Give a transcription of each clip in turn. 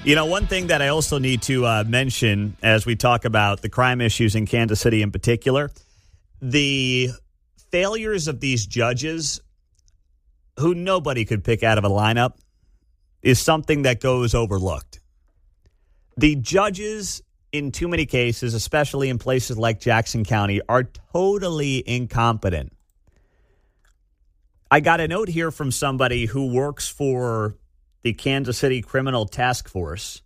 You know, one thing that I also need to mention as we talk about the crime issues in Kansas City in particular, the failures of these judges who nobody could pick out of a lineup is something that goes overlooked. The judges in too many cases, especially in places like Jackson County, are totally incompetent. I got a note here from somebody who works for the Kansas City Criminal Task Force,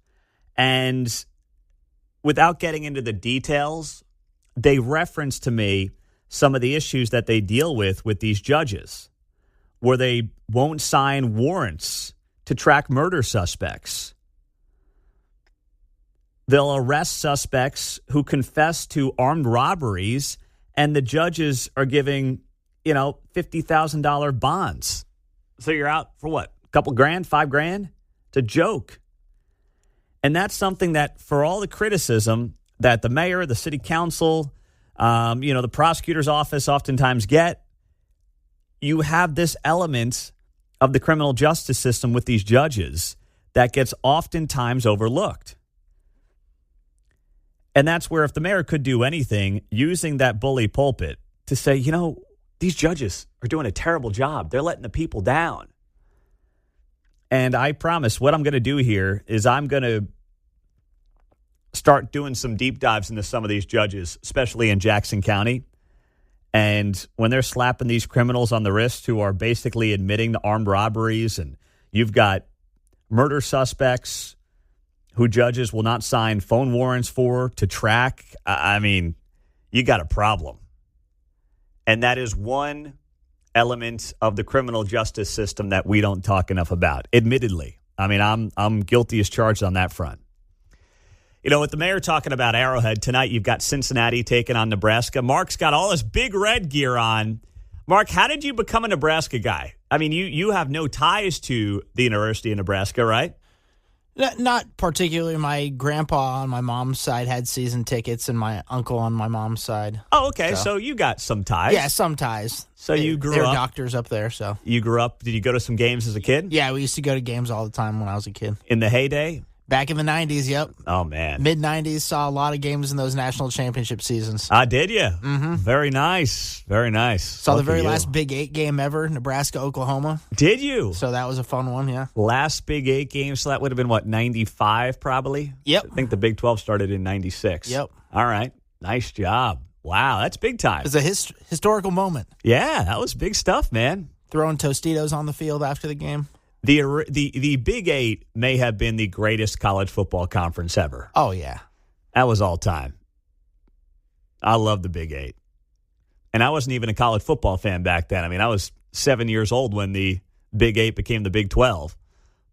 and without getting into the details, they referenced to me some of the issues that they deal with these judges, where they won't sign warrants to track murder suspects. They'll arrest suspects who confess to armed robberies, and the judges are giving, $50,000 bonds. So you're out for what? A couple grand, $5,000? It's a joke. And that's something that, for all the criticism that the mayor, the city council, the prosecutor's office oftentimes get, you have this element of the criminal justice system with these judges that gets oftentimes overlooked. And that's where if the mayor could do anything, using that bully pulpit to say, these judges are doing a terrible job. They're letting the people down. And I promise what I'm going to do here is I'm going to start doing some deep dives into some of these judges, especially in Jackson County. And when they're slapping these criminals on the wrist who are basically admitting to armed robberies, and you've got murder suspects who judges will not sign phone warrants to track, you got a problem. And that is one element of the criminal justice system that we don't talk enough about, admittedly. I'm guilty as charged on that front. With the mayor talking about Arrowhead, tonight you've got Cincinnati taking on Nebraska. Mark's got all his big red gear on. Mark, how did you become a Nebraska guy? You have no ties to the University of Nebraska, right? Not particularly. My grandpa on my mom's side had season tickets, and my uncle on my mom's side. Oh, okay. So you got some ties. Yeah, some ties. So you grew up. They were doctors up there, so. You grew up. Did you go to some games as a kid? Yeah, we used to go to games all the time when I was a kid. In the heyday? Back in the 90s, yep. Oh, man. Mid-90s, saw a lot of games in those national championship seasons. Did you? Mm-hmm. Very nice. Very nice. Saw the very last Big 8 game ever, Nebraska-Oklahoma. Did you? So that was a fun one, yeah. Last Big 8 game, so that would have been, 95 probably? Yep. I think the Big 12 started in 96. Yep. All right. Nice job. Wow, that's big time. It's a historical moment. Yeah, that was big stuff, man. Throwing Tostitos on the field after the game. The Big 8 may have been the greatest college football conference ever. Oh, yeah. That was all time. I love the Big 8. And I wasn't even a college football fan back then. I was 7 years old when the Big 8 became the Big 12.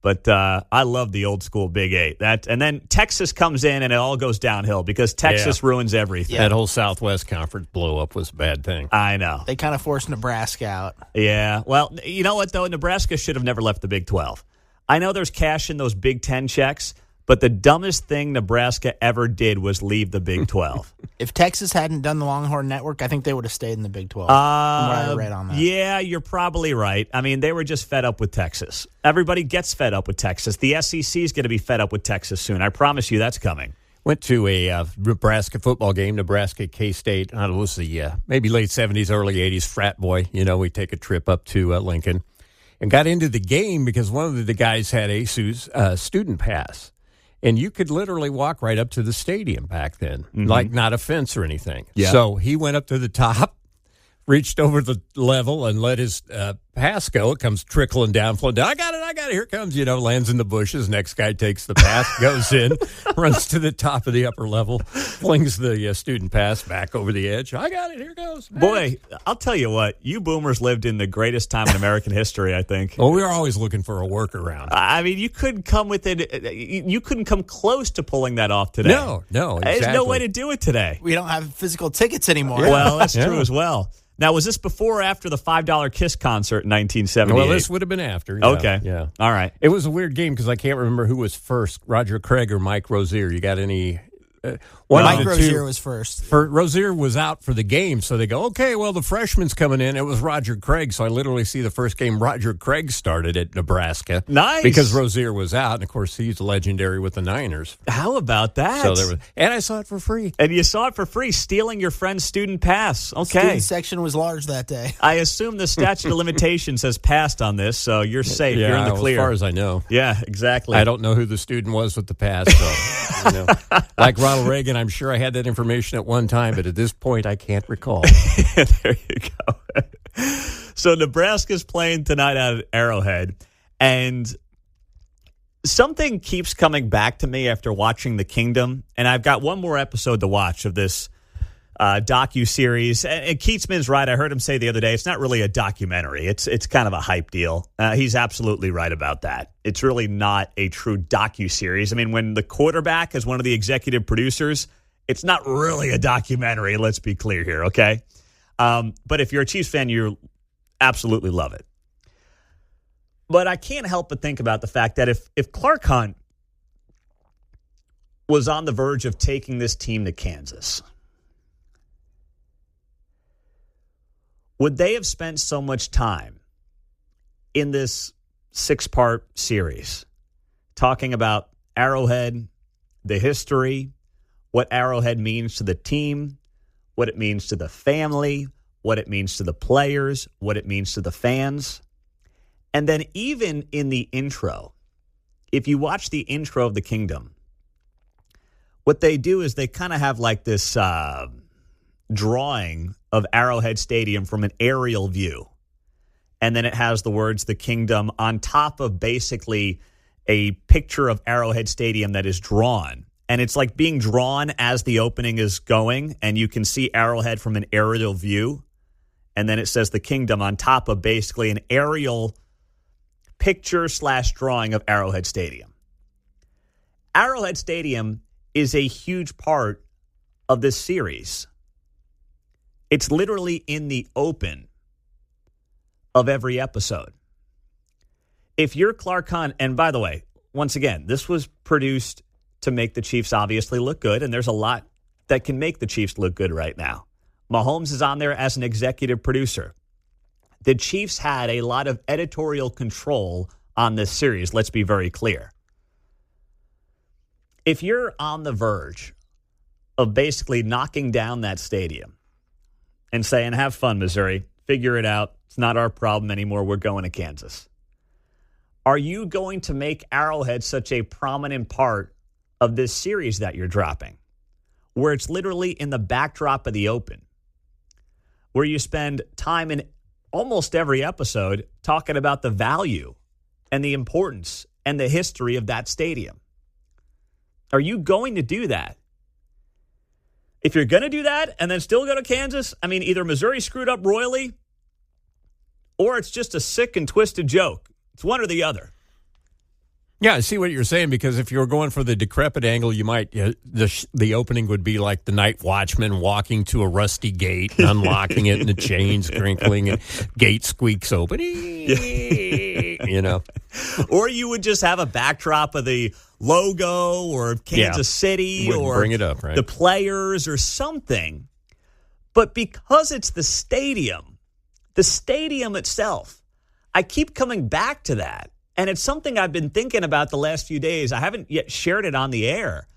But I love the old school Big 8. And then Texas comes in and it all goes downhill because Texas ruins everything. Yeah. That whole Southwest Conference blow-up was a bad thing. I know. They kind of forced Nebraska out. Yeah. Well, you know what, though? Nebraska should have never left the Big 12. I know there's cash in those Big 10 checks, but the dumbest thing Nebraska ever did was leave the Big 12. If Texas hadn't done the Longhorn Network, I think they would have stayed in the Big 12. From what I read on that. Yeah, you're probably right. They were just fed up with Texas. Everybody gets fed up with Texas. The SEC is going to be fed up with Texas soon. I promise you that's coming. Went to a Nebraska football game, Nebraska K-State. I don't know, it was maybe late 70s, early 80s, frat boy. We take a trip up to Lincoln and got into the game because one of the guys had a student pass. And you could literally walk right up to the stadium back then, like not a fence or anything. Yeah. So he went up to the top, reached over the level, and let his pass go. It comes trickling down, flowing down. I got it. Here it comes, lands in the bushes. Next guy takes the pass, goes in, runs to the top of the upper level, flings the student pass back over the edge. I got it. Here it goes. Boy, I'll tell you what, you boomers lived in the greatest time in American history, I think. Well, we were always looking for a workaround. You couldn't come you couldn't come close to pulling that off today. No, exactly. There's no way to do it today. We don't have physical tickets anymore. Yeah. Well, that's true as well. Now, was this before or after the $5 Kiss concert in 1978? Well, this would have been after. Yeah. Okay. Yeah. All right. It was a weird game because I can't remember who was first, Roger Craig or Mike Rozier. You got any Mike of the Rozier two. was first. Rozier was out for the game, so they go, okay, well, the freshman's coming in. It was Roger Craig, so I literally see the first game Roger Craig started at Nebraska. Nice. Because Rozier was out, and, of course, he's legendary with the Niners. How about that? So and I saw it for free. And you saw it for free, stealing your friend's student pass. Okay. Student section was large that day. I assume the statute of limitations has passed on this, so you're safe. Yeah, You're in the clear. as far as I know. Yeah, exactly. I don't know who the student was with the pass, so, like Ronald Reagan, I'm sure I had that information at one time, but at this point, I can't recall. There you go. So Nebraska's playing tonight out at Arrowhead, and something keeps coming back to me after watching The Kingdom, and I've got one more episode to watch of this docu-series. And Keatsman's right. I heard him say the other day, it's not really a documentary. It's kind of a hype deal. He's absolutely right about that. It's really not a true docu-series. I mean, when the quarterback is one of the executive producers, it's not really a documentary. Let's be clear here, okay? But if you're a Chiefs fan, you absolutely love it. But I can't help but think about the fact that if Clark Hunt was on the verge of taking this team to Kansas, would they have spent so much time in this 6-part series talking about Arrowhead, the history, what Arrowhead means to the team, what it means to the family, what it means to the players, what it means to the fans? And then even in the intro, if you watch the intro of The Kingdom, what they do is they kind of have like this drawing of Arrowhead Stadium from an aerial view. And then it has the words The Kingdom on top of basically a picture of Arrowhead Stadium that is drawn. And it's like being drawn as the opening is going, and you can see Arrowhead from an aerial view. And then it says The Kingdom on top of basically an aerial picture/drawing of Arrowhead Stadium. Arrowhead Stadium is a huge part of this series. It's literally in the open of every episode. If you're Clark Hunt, and by the way, once again, this was produced to make the Chiefs obviously look good, and there's a lot that can make the Chiefs look good right now. Mahomes is on there as an executive producer. The Chiefs had a lot of editorial control on this series, let's be very clear. If you're on the verge of basically knocking down that stadium and saying, have fun, Missouri, figure it out, it's not our problem anymore, we're going to Kansas, are you going to make Arrowhead such a prominent part of this series that you're dropping, where it's literally in the backdrop of the open, where you spend time in almost every episode talking about the value and the importance and the history of that stadium? Are you going to do that? If you're going to do that and then still go to Kansas, I mean, either Missouri screwed up royally or it's just a sick and twisted joke. It's one or the other. Yeah, I see what you're saying, because if you were going for the decrepit angle, you might the opening would be like the night watchman walking to a rusty gate and unlocking it and the chains crinkling and gate squeaks open. You know. Or you would just have a backdrop of the logo or Kansas City or bring it up, right? The players or something. But because it's the stadium itself, I keep coming back to that. And it's something I've been thinking about the last few days. I haven't yet shared it on the air.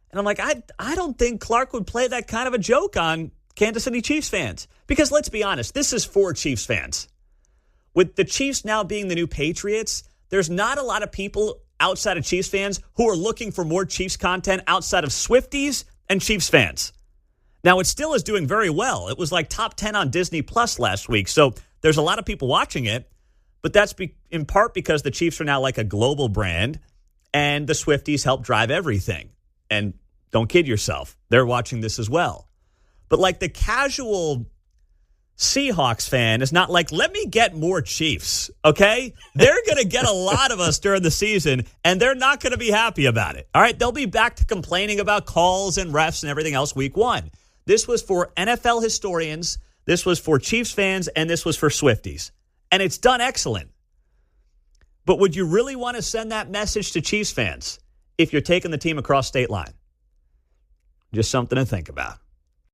And I'm like, I don't think Clark would play that kind of a joke on Kansas City Chiefs fans. Because let's be honest, this is for Chiefs fans. With the Chiefs now being the new Patriots, there's not a lot of people outside of Chiefs fans who are looking for more Chiefs content outside of Swifties and Chiefs fans. Now, it still is doing very well. It was like top 10 on Disney Plus last week. So there's a lot of people watching it. But that's in part because the Chiefs are now like a global brand, and the Swifties help drive everything. And don't kid yourself, they're watching this as well. But like the casual Seahawks fan is not like, let me get more Chiefs, okay? They're going to get a lot of us during the season, and they're not going to be happy about it. All right, they'll be back to complaining about calls and refs and everything else week one. This was for NFL historians, this was for Chiefs fans, and this was for Swifties. And it's done excellent. But would you really want to send that message to Chiefs fans if you're taking the team across state line? Just something to think about.